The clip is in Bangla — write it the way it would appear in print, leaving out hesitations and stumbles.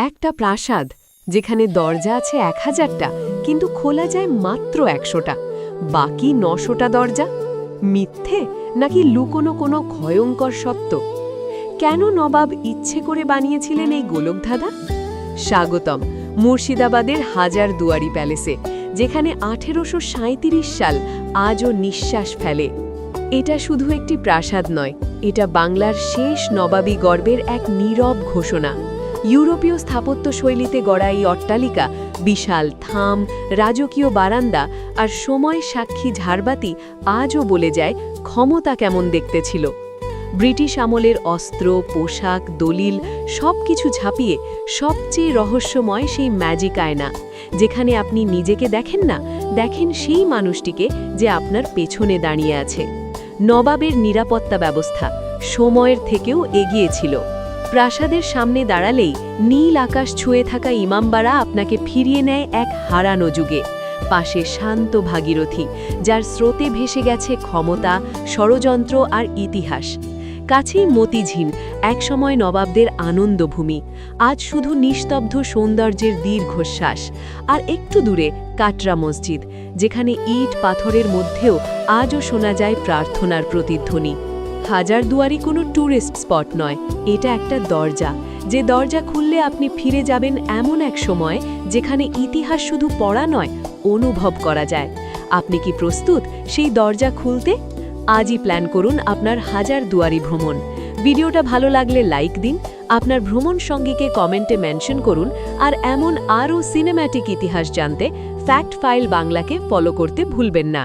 একটা প্রাসাদ যেখানে দরজা আছে 1000টা কিন্তু খোলা যায় মাত্র 100টা। বাকি 900টা দরজা মিথ্যে নাকি লুকোনো কোনো ভয়ঙ্কর সত্য? কেন নবাব ইচ্ছে করে বানিয়েছিলেন এই গোলকধাঁধা? স্বাগতম মুর্শিদাবাদের হাজারদুয়ারি প্যালেসে, যেখানে 1837 সাল আজও নিঃশ্বাস ফেলে। এটা শুধু একটি প্রাসাদ নয়, এটা বাংলার শেষ নবাবী গর্বের এক নীরব ঘোষণা। ইউরোপীয় স্থাপত্য শৈলীতে গড়া এই অট্টালিকা, বিশাল থাম, রাজকীয় বারান্দা আর সময় সাক্ষী ঝাড়বাতি আজও বলে যায় ক্ষমতা কেমন দেখতে ছিল। ব্রিটিশ আমলের অস্ত্র, পোশাক, দলিল সবকিছু ঝাঁপিয়ে সবচেয়ে রহস্যময় সেই ম্যাজিক আয়না, যেখানে আপনি নিজেকে দেখেন না, দেখেন সেই মানুষটিকে যে আপনার পেছনে দাঁড়িয়ে আছে। নবাবের নিরাপত্তা ব্যবস্থা সময়ের থেকেও এগিয়ে ছিল। প্রাসাদের সামনে দাঁড়ালেই নীল আকাশ ছুঁয়ে থাকা ইমামবাড়া আপনাকে ফিরিয়ে নেয় এক হারানো যুগে। পাশে শান্ত ভাগীরথী, যার স্রোতে ভেসে গেছে ক্ষমতা, ষড়যন্ত্র আর ইতিহাস। কাছেই মতিঝিল, একসময় নবাবদের আনন্দভূমি, আজ শুধু নিস্তব্ধ সৌন্দর্যের দীর্ঘশ্বাস। আর একটু দূরে কাটরা মসজিদ, যেখানে ইট পাথরের মধ্যেও আজও শোনা যায় প্রার্থনার প্রতিধ্বনি। হাজারদুয়ারি কোনো ট্যুরিস্ট স্পট নয়, এটা একটা দরজা, যে দরজা খুললে আপনি ফিরে যাবেন এমন এক সময় যেখানে ইতিহাস শুধু পড়া নয়, অনুভব করা যায়। আপনি কি প্রস্তুত সেই দরজা খুলতে? আজই প্ল্যান করুন আপনার হাজারদুয়ারি ভ্রমণ। ভিডিওটা ভালো লাগলে লাইক দিন, আপনার ভ্রমণ সঙ্গীকে কমেন্টে মেনশন করুন, আর এমন আরও সিনেম্যাটিক ইতিহাস জানতে ফ্যাক্ট ফাইল বাংলাকে ফলো করতে ভুলবেন না।